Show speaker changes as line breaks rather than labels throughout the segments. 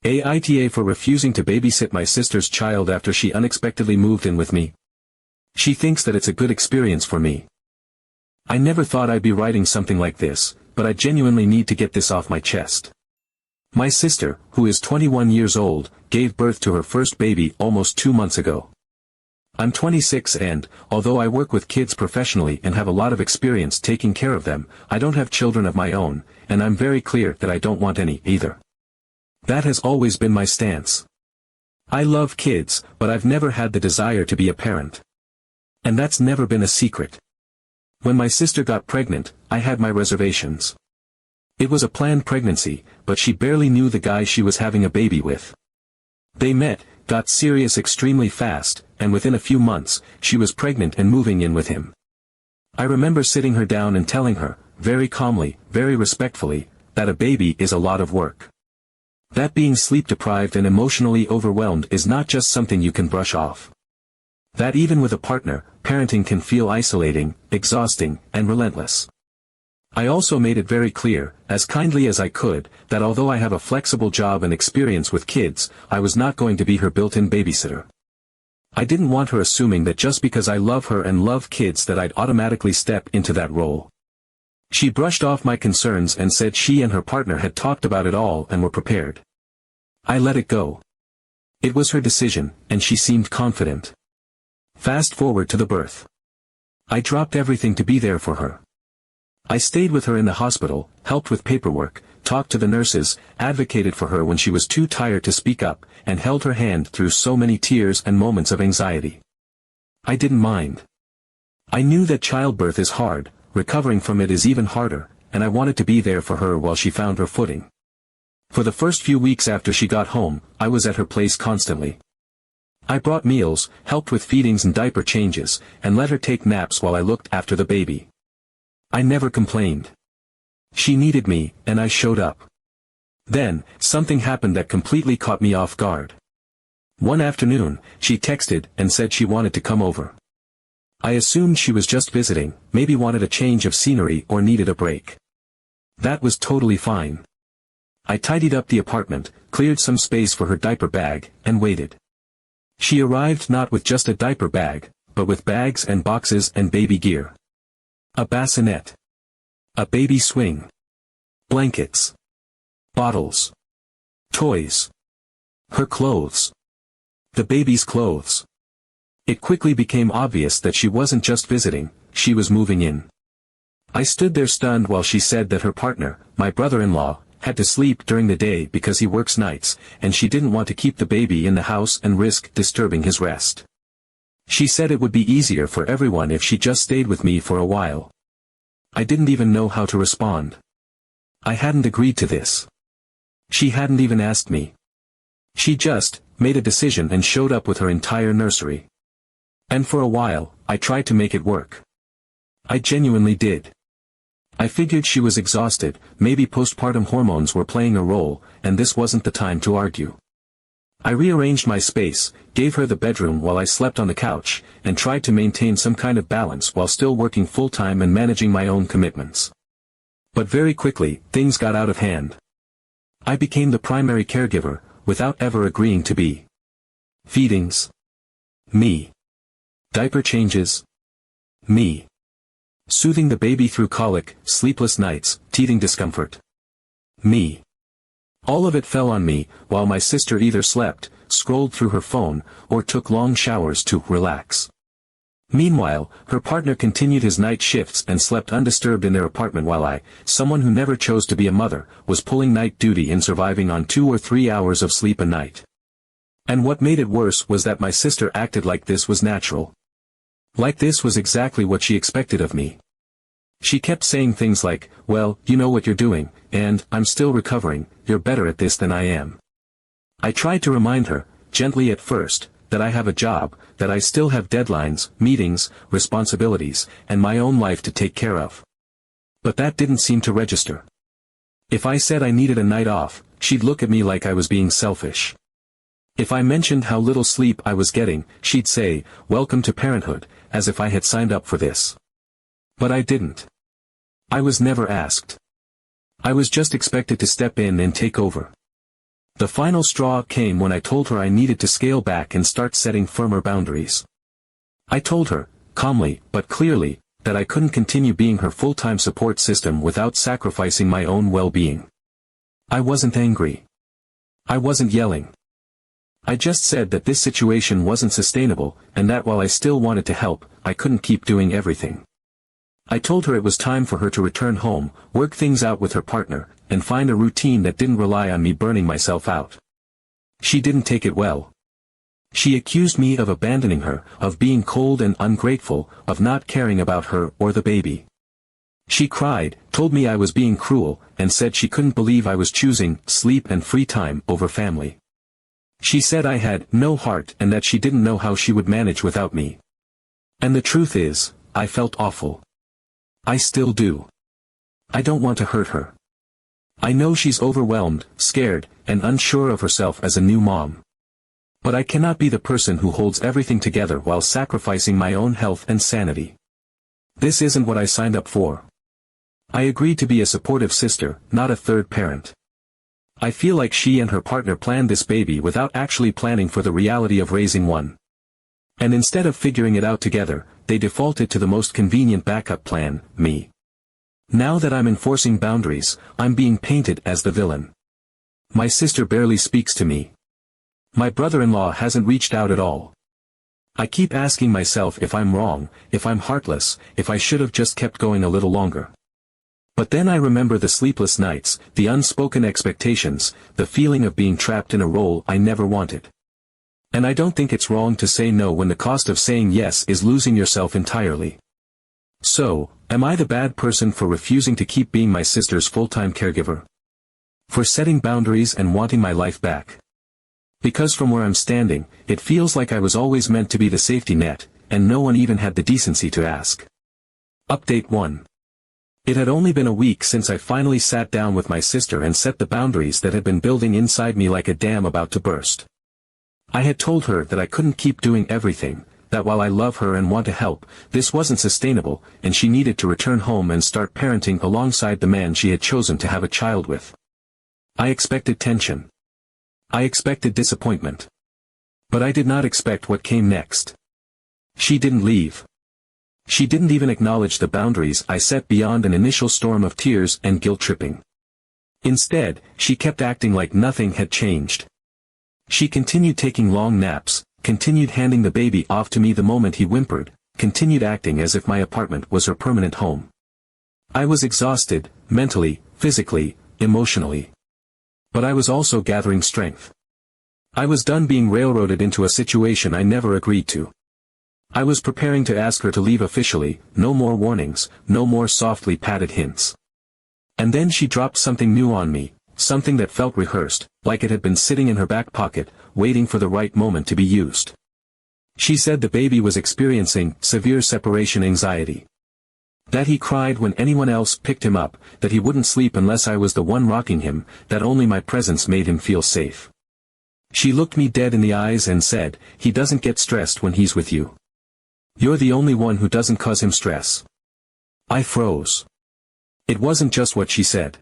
AITA for refusing to babysit my sister's child after she unexpectedly moved in with me. She thinks that it's a good experience for me. I never thought I'd be writing something like this, but I genuinely need to get this off my chest. My sister, who is 21 years old, gave birth to her first baby almost 2 months ago. I'm 26 and, although I work with kids professionally and have a lot of experience taking care of them, I don't have children of my own, and I'm very clear that I don't want any either. That has always been my stance. I love kids, but I've never had the desire to be a parent. And that's never been a secret. When my sister got pregnant, I had my reservations. It was a planned pregnancy, but she barely knew the guy she was having a baby with. They met, got serious extremely fast, and within a few months, she was pregnant and moving in with him. I remember sitting her down and telling her, very calmly, very respectfully, that a baby is a lot of work. That being sleep-deprived and emotionally overwhelmed is not just something you can brush off. That even with a partner, parenting can feel isolating, exhausting, and relentless. I also made it very clear, as kindly as I could, that although I have a flexible job and experience with kids, I was not going to be her built-in babysitter. I didn't want her assuming that just because I love her and love kids that I'd automatically step into that role. She brushed off my concerns and said she and her partner had talked about it all and were prepared. I let it go. It was her decision, and she seemed confident. Fast forward to the birth. I dropped everything to be there for her. I stayed with her in the hospital, helped with paperwork, talked to the nurses, advocated for her when she was too tired to speak up, and held her hand through so many tears and moments of anxiety. I didn't mind. I knew that childbirth is hard, recovering from it is even harder, and I wanted to be there for her while she found her footing. For the first few weeks after she got home, I was at her place constantly. I brought meals, helped with feedings and diaper changes, and let her take naps while I looked after the baby. I never complained. She needed me, and I showed up. Then, something happened that completely caught me off guard. One afternoon, she texted and said she wanted to come over. I assumed she was just visiting, maybe wanted a change of scenery or needed a break. That was totally fine. I tidied up the apartment, cleared some space for her diaper bag, and waited. She arrived not with just a diaper bag, but with bags and boxes and baby gear. A bassinet. A baby swing. Blankets. Bottles. Toys. Her clothes. The baby's clothes. It quickly became obvious that she wasn't just visiting, she was moving in. I stood there stunned while she said that her partner, my brother-in-law, had to sleep during the day because he works nights, and she didn't want to keep the baby in the house and risk disturbing his rest. She said it would be easier for everyone if she just stayed with me for a while. I didn't even know how to respond. I hadn't agreed to this. She hadn't even asked me. She just made a decision and showed up with her entire nursery. And for a while, I tried to make it work. I genuinely did. I figured she was exhausted, maybe postpartum hormones were playing a role, and this wasn't the time to argue. I rearranged my space, gave her the bedroom while I slept on the couch, and tried to maintain some kind of balance while still working full-time and managing my own commitments. But very quickly, things got out of hand. I became the primary caregiver, without ever agreeing to be. Feedings. Me. Diaper changes. Me. Soothing the baby through colic, sleepless nights, teething discomfort. Me. All of it fell on me, while my sister either slept, scrolled through her phone, or took long showers to relax. Meanwhile, her partner continued his night shifts and slept undisturbed in their apartment while I, someone who never chose to be a mother, was pulling night duty and surviving on 2 or 3 hours of sleep a night. And what made it worse was that my sister acted like this was natural. Like this was exactly what she expected of me. She kept saying things like, well, you know what you're doing, and, I'm still recovering, you're better at this than I am. I tried to remind her, gently at first, that I have a job, that I still have deadlines, meetings, responsibilities, and my own life to take care of. But that didn't seem to register. If I said I needed a night off, she'd look at me like I was being selfish. If I mentioned how little sleep I was getting, she'd say, welcome to parenthood, as if I had signed up for this. But I didn't. I was never asked. I was just expected to step in and take over. The final straw came when I told her I needed to scale back and start setting firmer boundaries. I told her, calmly but clearly, that I couldn't continue being her full-time support system without sacrificing my own well-being. I wasn't angry. I wasn't yelling. I just said that this situation wasn't sustainable, and that while I still wanted to help, I couldn't keep doing everything. I told her it was time for her to return home, work things out with her partner, and find a routine that didn't rely on me burning myself out. She didn't take it well. She accused me of abandoning her, of being cold and ungrateful, of not caring about her or the baby. She cried, told me I was being cruel, and said she couldn't believe I was choosing sleep and free time over family. She said I had no heart and that she didn't know how she would manage without me. And the truth is, I felt awful. I still do. I don't want to hurt her. I know she's overwhelmed, scared, and unsure of herself as a new mom. But I cannot be the person who holds everything together while sacrificing my own health and sanity. This isn't what I signed up for. I agreed to be a supportive sister, not a third parent. I feel like she and her partner planned this baby without actually planning for the reality of raising one. And instead of figuring it out together, they defaulted to the most convenient backup plan, me. Now that I'm enforcing boundaries, I'm being painted as the villain. My sister barely speaks to me. My brother-in-law hasn't reached out at all. I keep asking myself if I'm wrong, if I'm heartless, if I should have just kept going a little longer. But then I remember the sleepless nights, the unspoken expectations, the feeling of being trapped in a role I never wanted. And I don't think it's wrong to say no when the cost of saying yes is losing yourself entirely. So, am I the bad person for refusing to keep being my sister's full-time caregiver? For setting boundaries and wanting my life back? Because from where I'm standing, it feels like I was always meant to be the safety net, and no one even had the decency to ask. Update 1. It had only been a week since I finally sat down with my sister and set the boundaries that had been building inside me like a dam about to burst. I had told her that I couldn't keep doing everything, that while I love her and want to help, this wasn't sustainable, and she needed to return home and start parenting alongside the man she had chosen to have a child with. I expected tension. I expected disappointment. But I did not expect what came next. She didn't leave. She didn't even acknowledge the boundaries I set beyond an initial storm of tears and guilt-tripping. Instead, she kept acting like nothing had changed. She continued taking long naps, continued handing the baby off to me the moment he whimpered, continued acting as if my apartment was her permanent home. I was exhausted, mentally, physically, emotionally. But I was also gathering strength. I was done being railroaded into a situation I never agreed to. I was preparing to ask her to leave officially, no more warnings, no more softly patted hints. And then she dropped something new on me, something that felt rehearsed, like it had been sitting in her back pocket, waiting for the right moment to be used. She said the baby was experiencing severe separation anxiety. That he cried when anyone else picked him up, that he wouldn't sleep unless I was the one rocking him, that only my presence made him feel safe. She looked me dead in the eyes and said, "He doesn't get stressed when he's with you. You're the only one who doesn't cause him stress." I froze. It wasn't just what she said.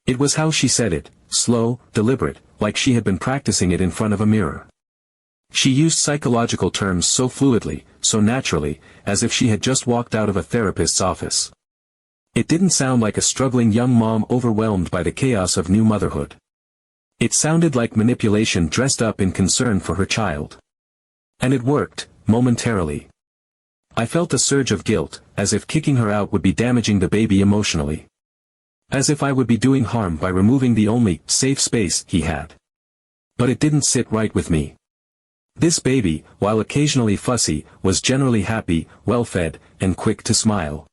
It was how she said it, slow, deliberate, like she had been practicing it in front of a mirror. She used psychological terms so fluidly, so naturally, as if she had just walked out of a therapist's office. It didn't sound like a struggling young mom overwhelmed by the chaos of new motherhood. It sounded like manipulation dressed up in concern for her child. And it worked, momentarily. I felt a surge of guilt, as if kicking her out would be damaging the baby emotionally. As if I would be doing harm by removing the only safe space he had. But it didn't sit right with me. This baby, while occasionally fussy, was generally happy, well-fed, and quick to smile.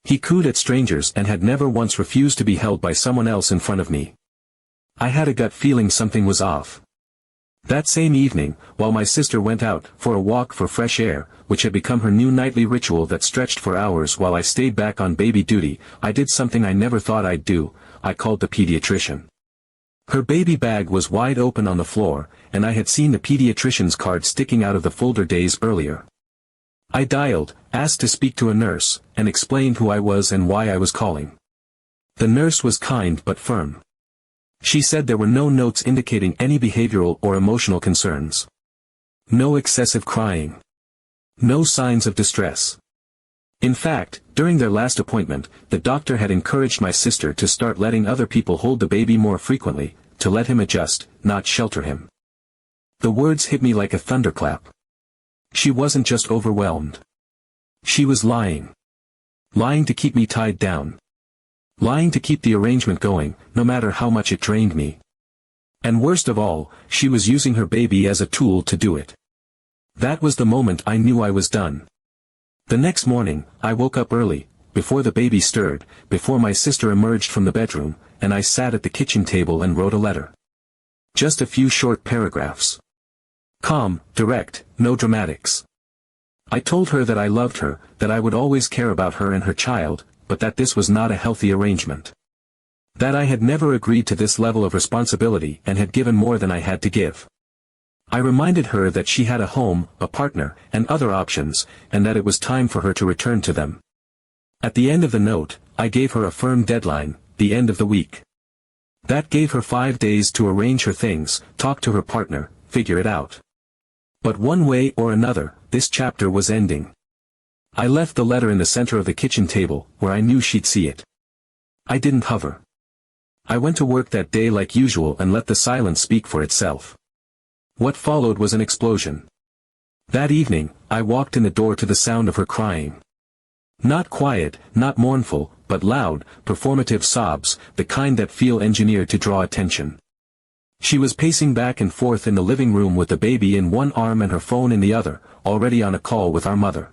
He cooed at strangers and had never once refused to be held by someone else in front of me. I had a gut feeling something was off. That same evening, while my sister went out for a walk for fresh air, which had become her new nightly ritual that stretched for hours while I stayed back on baby duty, I did something I never thought I'd do. I called the pediatrician. Her baby bag was wide open on the floor, and I had seen the pediatrician's card sticking out of the folder days earlier. I dialed, asked to speak to a nurse, and explained who I was and why I was calling. The nurse was kind but firm. She said there were no notes indicating any behavioral or emotional concerns. No excessive crying. No signs of distress. In fact, during their last appointment, the doctor had encouraged my sister to start letting other people hold the baby more frequently, to let him adjust, not shelter him. The words hit me like a thunderclap. She wasn't just overwhelmed. She was lying. Lying to keep me tied down. Lying to keep the arrangement going, no matter how much it drained me. And worst of all, she was using her baby as a tool to do it. That was the moment I knew I was done. The next morning, I woke up early, before the baby stirred, before my sister emerged from the bedroom, and I sat at the kitchen table and wrote a letter. Just a few short paragraphs. Calm, direct, no dramatics. I told her that I loved her, that I would always care about her and her child, but that this was not a healthy arrangement. That I had never agreed to this level of responsibility and had given more than I had to give. I reminded her that she had a home, a partner, and other options, and that it was time for her to return to them. At the end of the note, I gave her a firm deadline, the end of the week. That gave her 5 days to arrange her things, talk to her partner, figure it out. But one way or another, this chapter was ending. I left the letter in the center of the kitchen table, where I knew she'd see it. I didn't hover. I went to work that day like usual and let the silence speak for itself. What followed was an explosion. That evening, I walked in the door to the sound of her crying. Not quiet, not mournful, but loud, performative sobs, the kind that feel engineered to draw attention. She was pacing back and forth in the living room with the baby in one arm and her phone in the other, already on a call with our mother.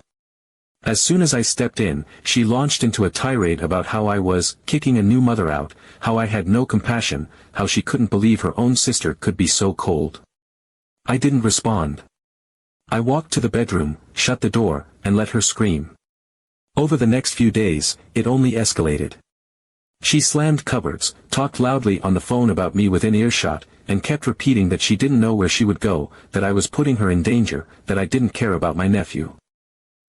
As soon as I stepped in, she launched into a tirade about how I was kicking a new mother out, how I had no compassion, how she couldn't believe her own sister could be so cold. I didn't respond. I walked to the bedroom, shut the door, and let her scream. Over the next few days, it only escalated. She slammed cupboards, talked loudly on the phone about me within earshot, and kept repeating that she didn't know where she would go, that I was putting her in danger, that I didn't care about my nephew.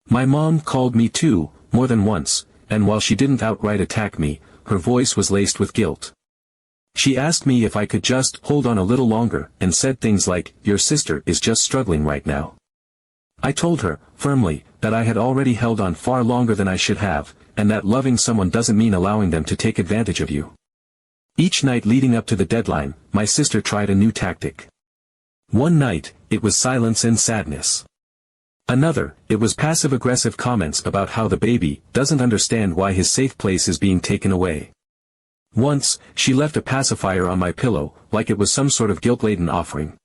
My mom called me too, more than once, and while she didn't outright attack me, her voice was laced with guilt. She asked me if I could just hold on a little longer, and said things like, "Your sister is just struggling right now." I told her, firmly, that I had already held on far longer than I should have, and that loving someone doesn't mean allowing them to take advantage of you. Each night leading up to the deadline, my sister tried a new tactic. One night, it was silence and sadness. Another, it was passive-aggressive comments about how the baby doesn't understand why his safe place is being taken away. Once, she left a pacifier on my pillow, like it was some sort of guilt-laden offering.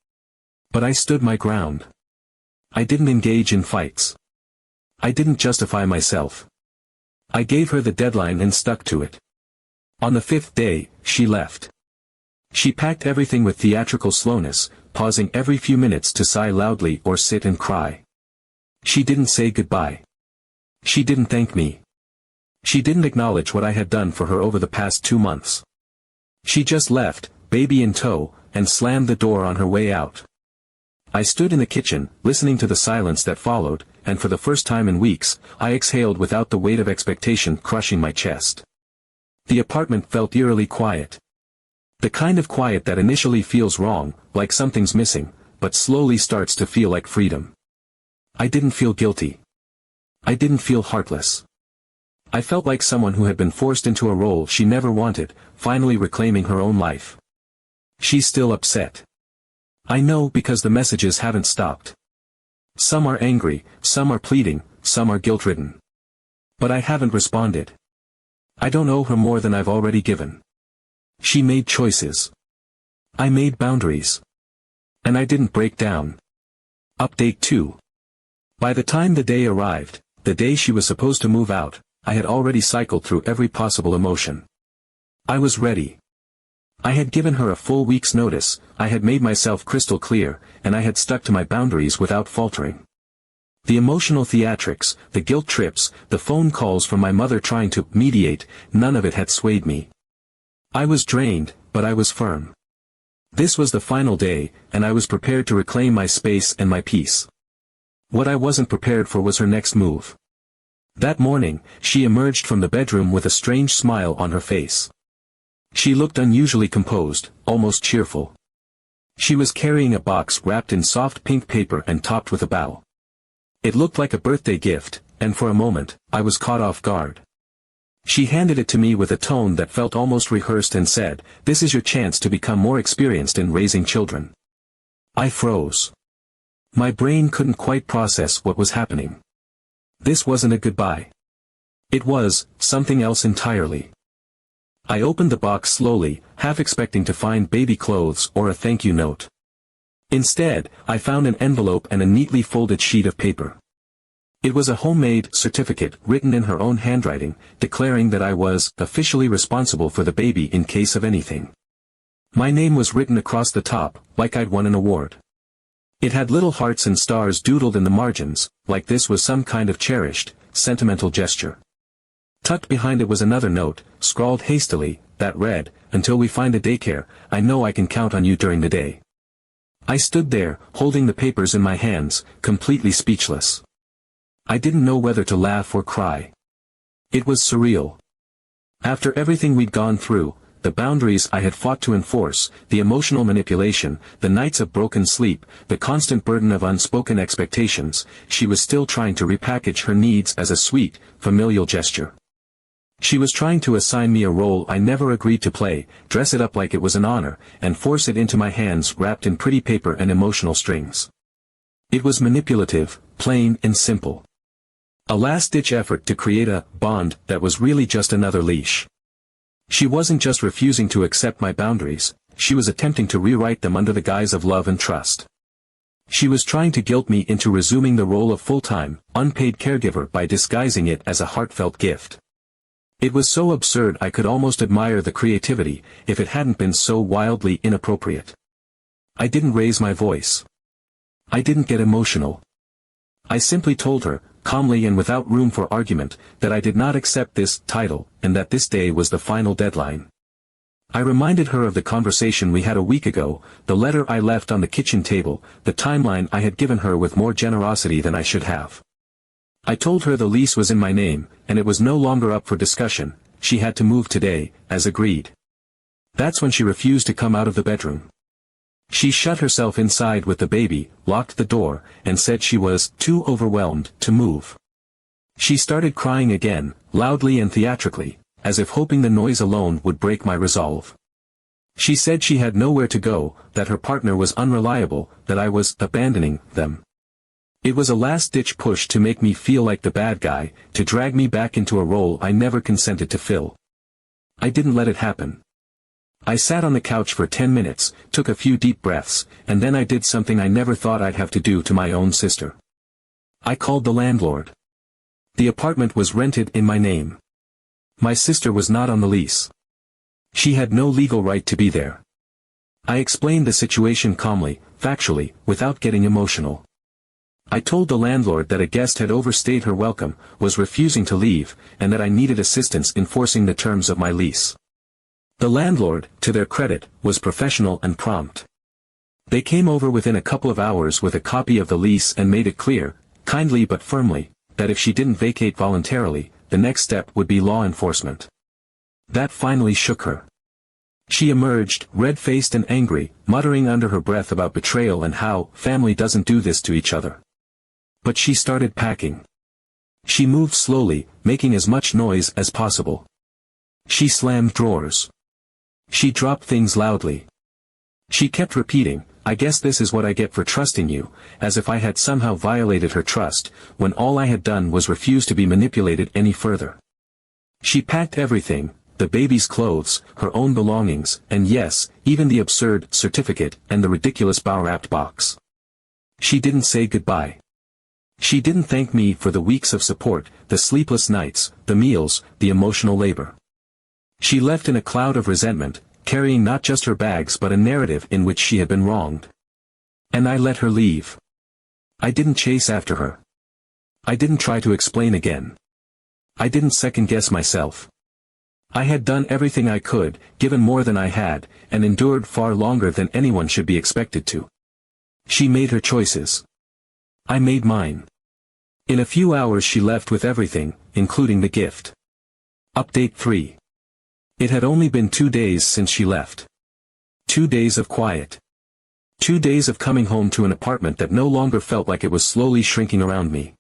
But I stood my ground. I didn't engage in fights. I didn't justify myself. I gave her the deadline and stuck to it. On the 5th day, she left. She packed everything with theatrical slowness, pausing every few minutes to sigh loudly or sit and cry. She didn't say goodbye. She didn't thank me. She didn't acknowledge what I had done for her over the past 2 months. She just left, baby in tow, and slammed the door on her way out. I stood in the kitchen, listening to the silence that followed, and for the first time in weeks, I exhaled without the weight of expectation crushing my chest. The apartment felt eerily quiet. The kind of quiet that initially feels wrong, like something's missing, but slowly starts to feel like freedom. I didn't feel guilty. I didn't feel heartless. I felt like someone who had been forced into a role she never wanted, finally reclaiming her own life. She's still upset. I know because the messages haven't stopped. Some are angry, some are pleading, some are guilt-ridden. But I haven't responded. I don't owe her more than I've already given. She made choices. I made boundaries. And I didn't break down. Update 2. By the time the day arrived, the day she was supposed to move out, I had already cycled through every possible emotion. I was ready. I had given her a full week's notice, I had made myself crystal clear, and I had stuck to my boundaries without faltering. The emotional theatrics, the guilt trips, the phone calls from my mother trying to mediate, none of it had swayed me. I was drained, but I was firm. This was the final day, and I was prepared to reclaim my space and my peace. What I wasn't prepared for was her next move. That morning, she emerged from the bedroom with a strange smile on her face. She looked unusually composed, almost cheerful. She was carrying a box wrapped in soft pink paper and topped with a bow. It looked like a birthday gift, and for a moment, I was caught off guard. She handed it to me with a tone that felt almost rehearsed and said, "This is your chance to become more experienced in raising children." I froze. My brain couldn't quite process what was happening. This wasn't a goodbye. It was something else entirely. I opened the box slowly, half expecting to find baby clothes or a thank you note. Instead, I found an envelope and a neatly folded sheet of paper. It was a homemade certificate written in her own handwriting, declaring that I was officially responsible for the baby in case of anything. My name was written across the top, like I'd won an award. It had little hearts and stars doodled in the margins, like this was some kind of cherished, sentimental gesture. Tucked behind it was another note, scrawled hastily, that read, "Until we find a daycare, I know I can count on you during the day." I stood there, holding the papers in my hands, completely speechless. I didn't know whether to laugh or cry. It was surreal. After everything we'd gone through, the boundaries I had fought to enforce, the emotional manipulation, the nights of broken sleep, the constant burden of unspoken expectations, she was still trying to repackage her needs as a sweet, familial gesture. She was trying to assign me a role I never agreed to play, dress it up like it was an honor, and force it into my hands wrapped in pretty paper and emotional strings. It was manipulative, plain and simple. A last-ditch effort to create a bond that was really just another leash. She wasn't just refusing to accept my boundaries, she was attempting to rewrite them under the guise of love and trust. She was trying to guilt me into resuming the role of full-time, unpaid caregiver by disguising it as a heartfelt gift. It was so absurd I could almost admire the creativity, if it hadn't been so wildly inappropriate. I didn't raise my voice. I didn't get emotional. I simply told her, calmly and without room for argument, that I did not accept this title, and that this day was the final deadline. I reminded her of the conversation we had a week ago, the letter I left on the kitchen table, the timeline I had given her with more generosity than I should have. I told her the lease was in my name, and it was no longer up for discussion, she had to move today, as agreed. That's when she refused to come out of the bedroom. She shut herself inside with the baby, locked the door, and said she was too overwhelmed to move. She started crying again, loudly and theatrically, as if hoping the noise alone would break my resolve. She said she had nowhere to go, that her partner was unreliable, that I was abandoning them. It was a last-ditch push to make me feel like the bad guy, to drag me back into a role I never consented to fill. I didn't let it happen. I sat on the couch for 10 minutes, took a few deep breaths, and then I did something I never thought I'd have to do to my own sister. I called the landlord. The apartment was rented in my name. My sister was not on the lease. She had no legal right to be there. I explained the situation calmly, factually, without getting emotional. I told the landlord that a guest had overstayed her welcome, was refusing to leave, and that I needed assistance enforcing the terms of my lease. The landlord, to their credit, was professional and prompt. They came over within a couple of hours with a copy of the lease and made it clear, kindly but firmly, that if she didn't vacate voluntarily, the next step would be law enforcement. That finally shook her. She emerged, red-faced and angry, muttering under her breath about betrayal and how family doesn't do this to each other. But she started packing. She moved slowly, making as much noise as possible. She slammed drawers. She dropped things loudly. She kept repeating, "I guess this is what I get for trusting you," as if I had somehow violated her trust, when all I had done was refuse to be manipulated any further. She packed everything, the baby's clothes, her own belongings, and yes, even the absurd certificate and the ridiculous bow-wrapped box. She didn't say goodbye. She didn't thank me for the weeks of support, the sleepless nights, the meals, the emotional labor. She left in a cloud of resentment, carrying not just her bags but a narrative in which she had been wronged. And I let her leave. I didn't chase after her. I didn't try to explain again. I didn't second-guess myself. I had done everything I could, given more than I had, and endured far longer than anyone should be expected to. She made her choices. I made mine. In a few hours she left with everything, including the gift. Update 3. It had only been 2 days since she left. 2 days of quiet. 2 days of coming home to an apartment that no longer felt like it was slowly shrinking around me.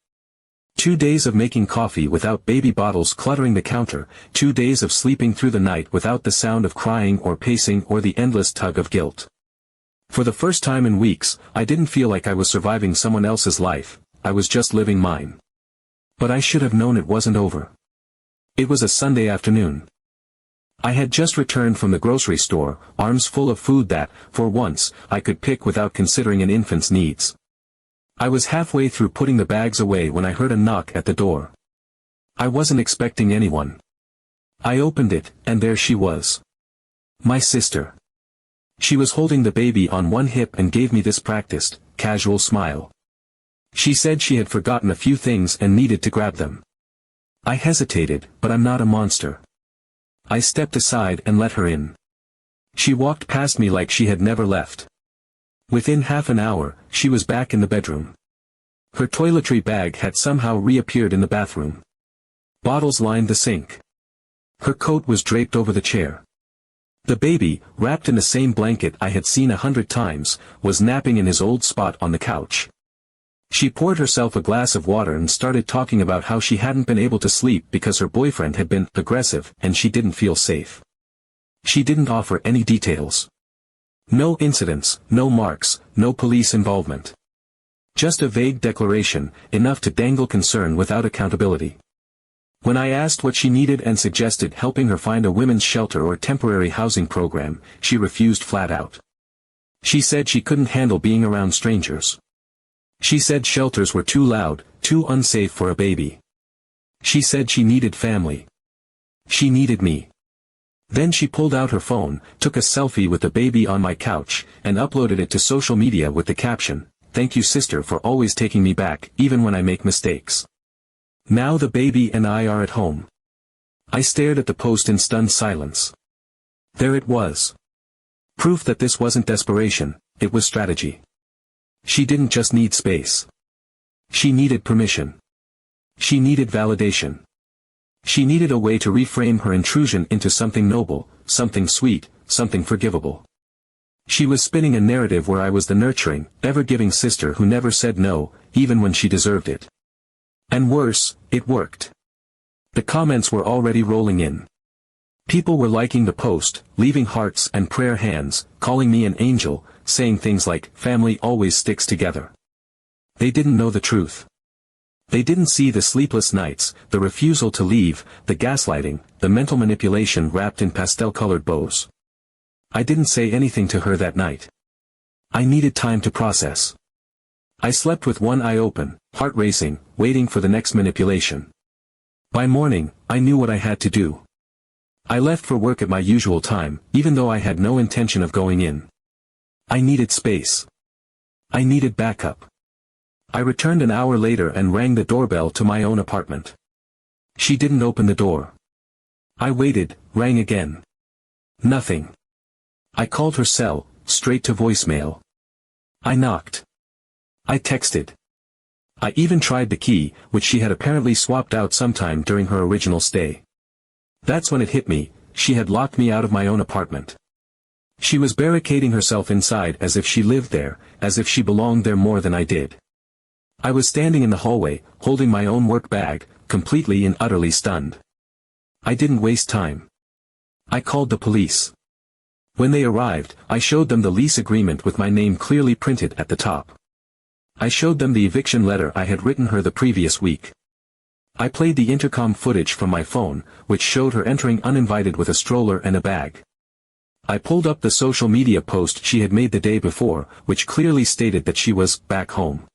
2 days of making coffee without baby bottles cluttering the counter, 2 days of sleeping through the night without the sound of crying or pacing or the endless tug of guilt. For the first time in weeks, I didn't feel like I was surviving someone else's life, I was just living mine. But I should have known it wasn't over. It was a Sunday afternoon. I had just returned from the grocery store, arms full of food that, for once, I could pick without considering an infant's needs. I was halfway through putting the bags away when I heard a knock at the door. I wasn't expecting anyone. I opened it, and there she was. My sister. She was holding the baby on one hip and gave me this practiced, casual smile. She said she had forgotten a few things and needed to grab them. I hesitated, but I'm not a monster. I stepped aside and let her in. She walked past me like she had never left. Within half an hour, she was back in the bedroom. Her toiletry bag had somehow reappeared in the bathroom. Bottles lined the sink. Her coat was draped over the chair. The baby, wrapped in the same blanket I had seen 100 times, was napping in his old spot on the couch. She poured herself a glass of water and started talking about how she hadn't been able to sleep because her boyfriend had been aggressive and she didn't feel safe. She didn't offer any details. No incidents, no marks, no police involvement. Just a vague declaration, enough to dangle concern without accountability. When I asked what she needed and suggested helping her find a women's shelter or temporary housing program, she refused flat out. She said she couldn't handle being around strangers. She said shelters were too loud, too unsafe for a baby. She said she needed family. She needed me. Then she pulled out her phone, took a selfie with the baby on my couch, and uploaded it to social media with the caption, "Thank you sister for always taking me back, even when I make mistakes." Now the baby and I are at home. I stared at the post in stunned silence. There it was. Proof that this wasn't desperation, it was strategy. She didn't just need space. She needed permission. She needed validation. She needed a way to reframe her intrusion into something noble, something sweet, something forgivable. She was spinning a narrative where I was the nurturing, ever-giving sister who never said no, even when she deserved it. And worse, it worked. The comments were already rolling in. People were liking the post, leaving hearts and prayer hands, calling me an angel, saying things like, "Family always sticks together." They didn't know the truth. They didn't see the sleepless nights, the refusal to leave, the gaslighting, the mental manipulation wrapped in pastel-colored bows. I didn't say anything to her that night. I needed time to process. I slept with one eye open, heart racing, waiting for the next manipulation. By morning, I knew what I had to do. I left for work at my usual time, even though I had no intention of going in. I needed space. I needed backup. I returned an hour later and rang the doorbell to my own apartment. She didn't open the door. I waited, rang again. Nothing. I called her cell, straight to voicemail. I knocked. I texted. I even tried the key, which she had apparently swapped out sometime during her original stay. That's when it hit me, she had locked me out of my own apartment. She was barricading herself inside as if she lived there, as if she belonged there more than I did. I was standing in the hallway, holding my own work bag, completely and utterly stunned. I didn't waste time. I called the police. When they arrived, I showed them the lease agreement with my name clearly printed at the top. I showed them the eviction letter I had written her the previous week. I played the intercom footage from my phone, which showed her entering uninvited with a stroller and a bag. I pulled up the social media post she had made the day before, which clearly stated that she was back home.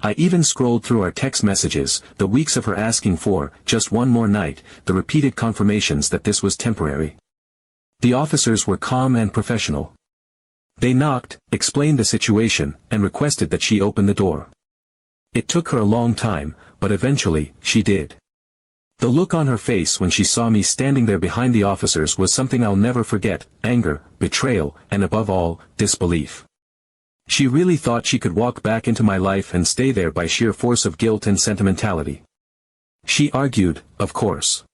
I even scrolled through our text messages, the weeks of her asking for just one more night, the repeated confirmations that this was temporary. The officers were calm and professional. They knocked, explained the situation, and requested that she open the door. It took her a long time, but eventually, she did. The look on her face when she saw me standing there behind the officers was something I'll never forget: anger, betrayal, and above all, disbelief. She really thought she could walk back into my life and stay there by sheer force of guilt and sentimentality. She argued, of course.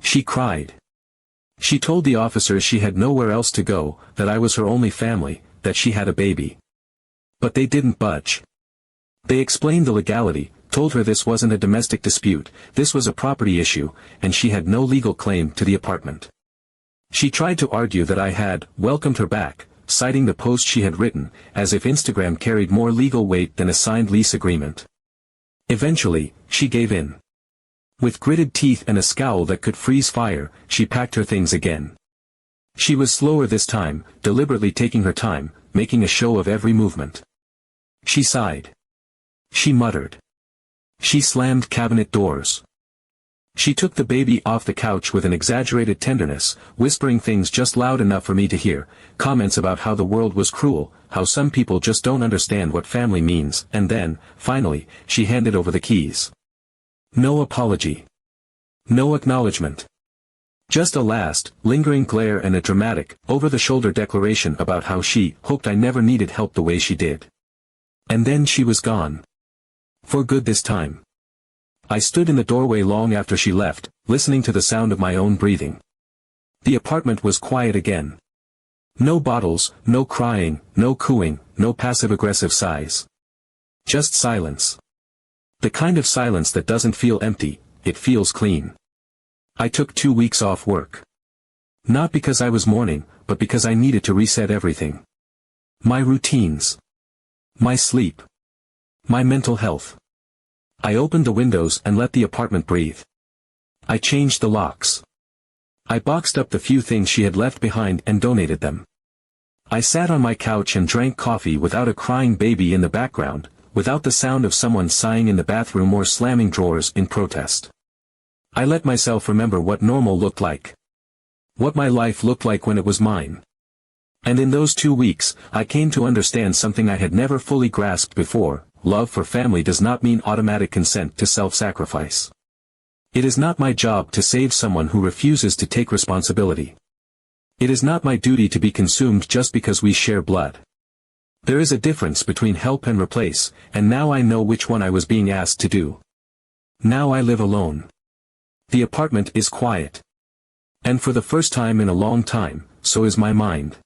She cried. She told the officers she had nowhere else to go, that I was her only family, that she had a baby. But they didn't budge. They explained the legality, told her this wasn't a domestic dispute, this was a property issue, and she had no legal claim to the apartment. She tried to argue that I had welcomed her back, citing the post she had written, as if Instagram carried more legal weight than a signed lease agreement. Eventually, she gave in. With gritted teeth and a scowl that could freeze fire, she packed her things again. She was slower this time, deliberately taking her time, making a show of every movement. She sighed. She muttered. She slammed cabinet doors. She took the baby off the couch with an exaggerated tenderness, whispering things just loud enough for me to hear, comments about how the world was cruel, how some people just don't understand what family means, and then, finally, she handed over the keys. No apology. No acknowledgement. Just a last, lingering glare and a dramatic, over-the-shoulder declaration about how she hoped I never needed help the way she did. And then she was gone. For good this time. I stood in the doorway long after she left, listening to the sound of my own breathing. The apartment was quiet again. No bottles, no crying, no cooing, no passive-aggressive sighs. Just silence. The kind of silence that doesn't feel empty, it feels clean. I took 2 weeks off work. Not because I was mourning, but because I needed to reset everything. My routines. My sleep. My mental health. I opened the windows and let the apartment breathe. I changed the locks. I boxed up the few things she had left behind and donated them. I sat on my couch and drank coffee without a crying baby in the background, without the sound of someone sighing in the bathroom or slamming drawers in protest. I let myself remember what normal looked like. What my life looked like when it was mine. And in those 2 weeks, I came to understand something I had never fully grasped before: love for family does not mean automatic consent to self-sacrifice. It is not my job to save someone who refuses to take responsibility. It is not my duty to be consumed just because we share blood. There is a difference between help and replace, and now I know which one I was being asked to do. Now I live alone. The apartment is quiet. And for the first time in a long time, so is my mind.